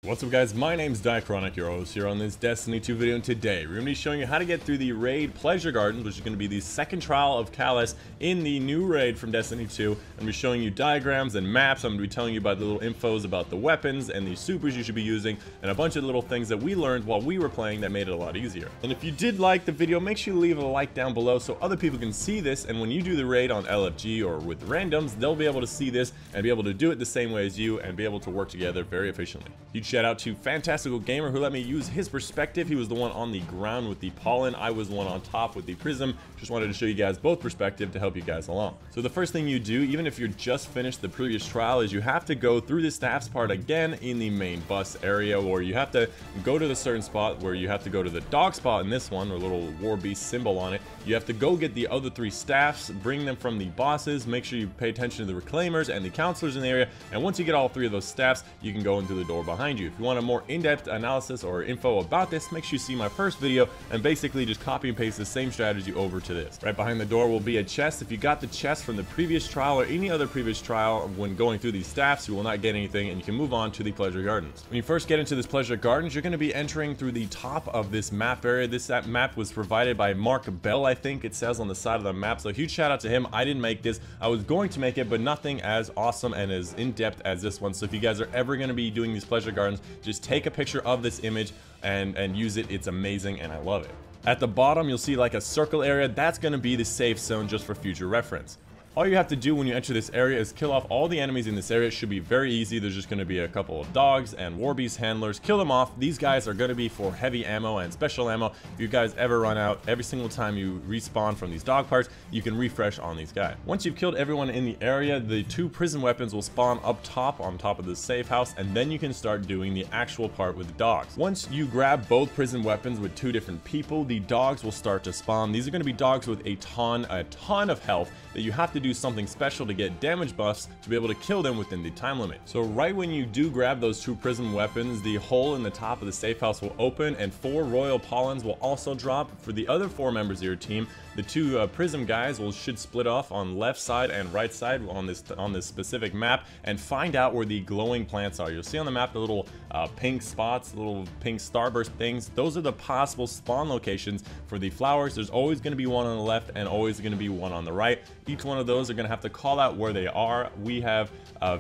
What's up guys, my name's Diachronic, your host here on this Destiny 2 video, and today we're going to be showing you how to get through the Raid Pleasure Gardens, which is going to be the second trial of Calus in the new raid from Destiny 2. I'm going to be showing you diagrams and maps. I'm going to be telling you about the little infos about the weapons and the supers you should be using, and a bunch of little things that we learned while we were playing that made it a lot easier. And if you did like the video, make sure you leave a like down below so other people can see this, and when you do the raid on LFG or with randoms, they'll be able to see this and be able to do it the same way as you and be able to work together very efficiently. Huge shout out to Fantastical Gamer who let me use his perspective. He was the one on the ground with the pollen. I was the one on top with the prism. Just wanted to show you guys both perspective to help you guys along. So the first thing you do, even if you're just finished the previous trial, is you have to go through the staffs part again in the main bus area, or you have to go to the certain spot where you have to go to the dog spot in this one, or little war beast symbol on it. You have to go get the other three staffs, bring them from the bosses, make sure you pay attention to the reclaimers and the counselors in the area, and once you get all three of those staffs, you can go into the door behind you. If you want a more in-depth analysis or info about this, make sure you see my first video and basically just copy and paste the same strategy over to this. Right behind the door will be a chest. If you got the chest from the previous trial or any other previous trial, when going through these staffs, you will not get anything and you can move on to the Pleasure Gardens. When you first get into this Pleasure Gardens, you're going to be entering through the top of this map area. This map was provided by Mark Bell, I think it says on the side of the map, so huge shout out to him. I didn't make this. I was going to make it, but nothing as awesome and as in-depth as this one. So if you guys are ever going to be doing these Pleasure Gardens, just take a picture of this image and use it. It's amazing and I love it. At the bottom you'll see like a circle area. That's going to be the safe zone just for future reference. All you have to do when you enter this area is kill off all the enemies in this area. It should be very easy. There's just going to be a couple of dogs and war beast handlers. Kill them off. These guys are going to be for heavy ammo and special ammo. If you guys ever run out, every single time you respawn from these dog parts, you can refresh on these guys. Once you've killed everyone in the area, the two prison weapons will spawn up top on top of the safe house, and then you can start doing the actual part with the dogs. Once you grab both prison weapons with two different people, the dogs will start to spawn. These are going to be dogs with a ton of health that you have to do something special to get damage buffs to be able to kill them within the time limit. So right when you do grab those two prism weapons, the hole in the top of the safe house will open and 4 royal pollens will also drop. For the other 4 members of your team, the two prism guys should split off on left side and right side on this specific map and find out where the glowing plants are. You'll see on the map the little pink spots, little pink starburst things. Those are the possible spawn locations for the flowers. There's always going to be one on the left and always going to be one on the right. Each one of those are going to have to call out where they are. We have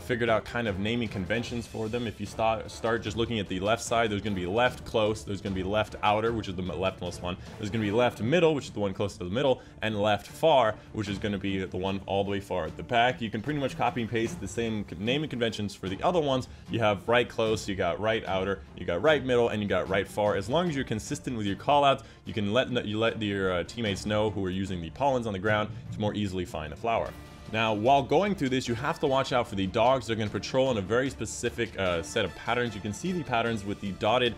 figured out kind of naming conventions for them. If you start just looking at the left side, there's going to be left close, there's going to be left outer, which is the leftmost one, there's going to be left middle, which is the one close to the middle, and left far, which is going to be the one all the way far at the back. You can pretty much copy and paste the same naming conventions for the other ones. You have right close, you got right outer, you got right middle, and you got right far. As long as you're consistent with your callouts, you can let your teammates know who are using the pollens on the ground to more easily find a flower. Now, while going through this, you have to watch out for the dogs. They're going to patrol in a very specific set of patterns. You can see the patterns with the dotted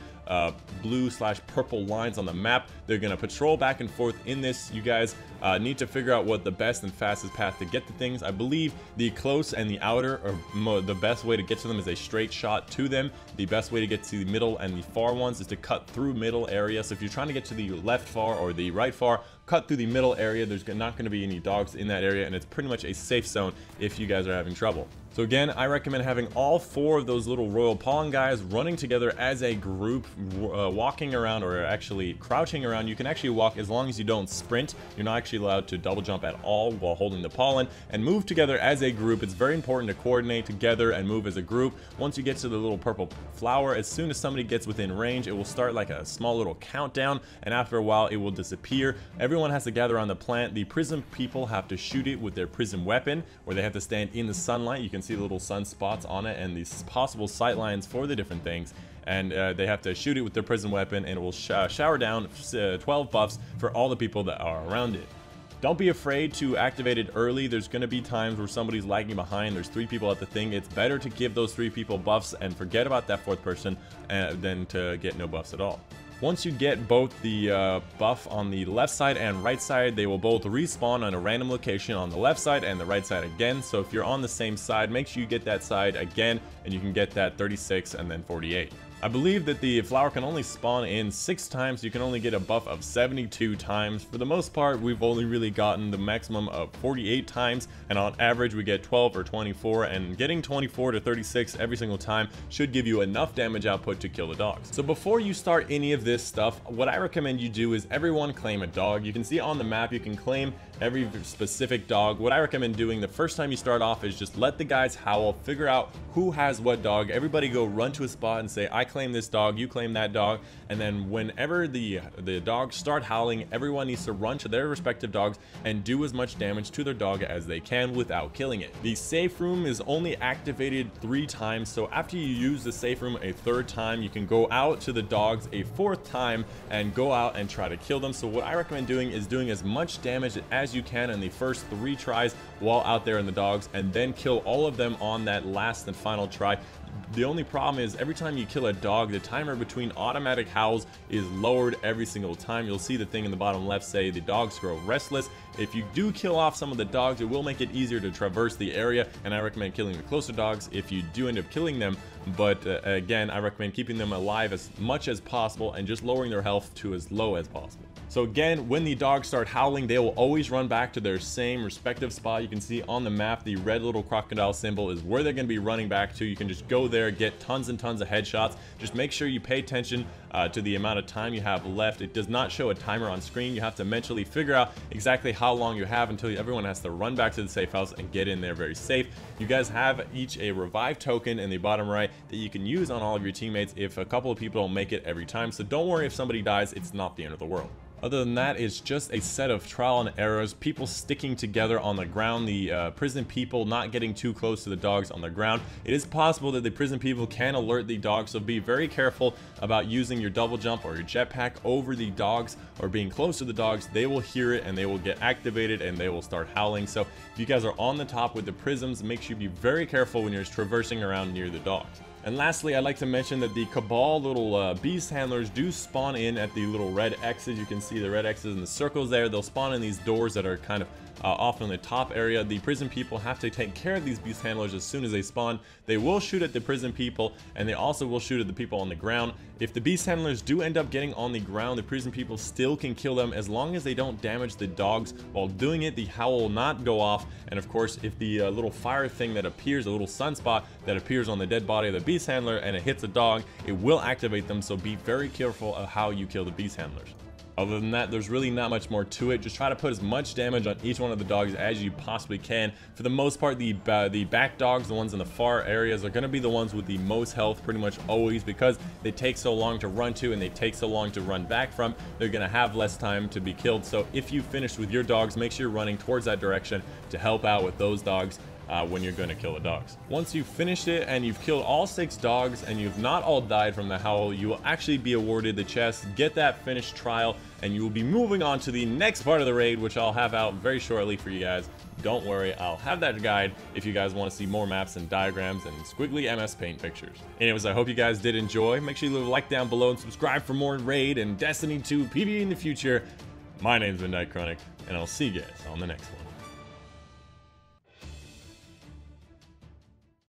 blue/purple lines on the map. They're going to patrol back and forth in this. You guys need to figure out what the best and fastest path to get to things. I believe the close and the outer are the best way to get to them is a straight shot to them. The best way to get to the middle and the far ones is to cut through middle area. So if you're trying to get to the left far or the right far, cut through the middle area. There's not going to be any dogs in that area, and it's pretty much a safe zone if you guys are having trouble. So again, I recommend having all 4 of those little royal pollen guys running together as a group, walking around, or actually crouching around. You can actually walk as long as you don't sprint. You're not actually allowed to double jump at all while holding the pollen, and move together as a group. It's very important to coordinate together and move as a group. Once you get to the little purple flower, as soon as somebody gets within range, it will start like a small little countdown, and after a while it will disappear. Everyone has to gather on the plant. The prism people have to shoot it with their prism weapon, or they have to stand in the sunlight. You can see little sunspots on it and these possible sight lines for the different things, and they have to shoot it with their prism weapon, and it will shower down 12 buffs for all the people that are around it. Don't be afraid to activate it early. There's going to be times where somebody's lagging behind. There's 3 people at the thing. It's better to give those 3 people buffs and forget about that 4th person than to get no buffs at all. Once you get both the buff on the left side and right side, they will both respawn on a random location on the left side and the right side again. So if you're on the same side, make sure you get that side again, and you can get that 36 and then 48. I believe that the flower can only spawn in 6 times, so you can only get a buff of 72 times. For the most part, we've only really gotten the maximum of 48 times, and on average we get 12 or 24, and getting 24 to 36 every single time should give you enough damage output to kill the dogs. So before you start any of this stuff, what I recommend you do is everyone claim a dog. You can see on the map you can claim every specific dog. What I recommend doing the first time you start off is just let the guys howl, figure out who has what dog. Everybody go run to a spot and say, I claim this dog, you claim that dog, and then whenever the dogs start howling, everyone needs to run to their respective dogs and do as much damage to their dog as they can without killing it. The safe room is only activated 3 times, so after you use the safe room a 3rd time, you can go out to the dogs a 4th time and go out and try to kill them. So what I recommend doing is doing as much damage as you can in the first 3 tries while out there in the dogs, and then kill all of them on that last and final try. The only problem is every time you kill a dog, the timer between automatic howls is lowered every single time. You'll see the thing in the bottom left say the dogs grow restless. If you do kill off some of the dogs, it will make it easier to traverse the area, and I recommend killing the closer dogs if you do end up killing them. But again, I recommend keeping them alive as much as possible and just lowering their health to as low as possible. So again, when the dogs start howling, they will always run back to their same respective spot. You can see on the map, the red little crocodile symbol is where they're going to be running back to. You can just go there, get tons and tons of headshots. Just make sure you pay attention to the amount of time you have left. It does not show a timer on screen. You have to mentally figure out exactly how long you have until everyone has to run back to the safe house and get in there very safe. You guys have each a revive token in the bottom right that you can use on all of your teammates if a couple of people don't make it every time. So don't worry if somebody dies, it's not the end of the world. Other than that, it's just a set of trial and errors, people sticking together on the ground, the prison people not getting too close to the dogs on the ground. It is possible that the prison people can alert the dogs, so be very careful about using your double jump or your jetpack over the dogs or being close to the dogs. They will hear it and they will get activated and they will start howling. So if you guys are on the top with the prisms, make sure you be very careful when you're traversing around near the dogs. And lastly, I'd like to mention that the Cabal little beast handlers do spawn in at the little red X's. You can see the red X's and the circles there. They'll spawn in these doors that are kind of off in the top area. The prison people have to take care of these beast handlers as soon as they spawn. They will shoot at the prison people, and they also will shoot at the people on the ground. If the beast handlers do end up getting on the ground, the prison people still can kill them as long as they don't damage the dogs. While doing it, the howl will not go off, and of course, if the little fire thing that appears, a little sunspot that appears on the dead body of the beast handler and it hits a dog, it will activate them, so be very careful of how you kill the beast handlers. Other than that, there's really not much more to it. Just try to put as much damage on each one of the dogs as you possibly can. For the most part, the back dogs, the ones in the far areas, are going to be the ones with the most health pretty much always, because they take so long to run to and they take so long to run back from. They're going to have less time to be killed. So if you finish with your dogs, make sure you're running towards that direction to help out with those dogs when you're going to kill the dogs. Once you've finished it and you've killed all 6 dogs and you've not all died from the howl, you will actually be awarded the chest, get that finished trial, and you will be moving on to the next part of the raid, which I'll have out very shortly for you guys. Don't worry, I'll have that guide if you guys want to see more maps and diagrams and squiggly MS Paint pictures. Anyways, I hope you guys did enjoy. Make sure you leave a like down below and subscribe for more raid and Destiny 2 PvE in the future. My name's been Chronic, and I'll see you guys on the next one.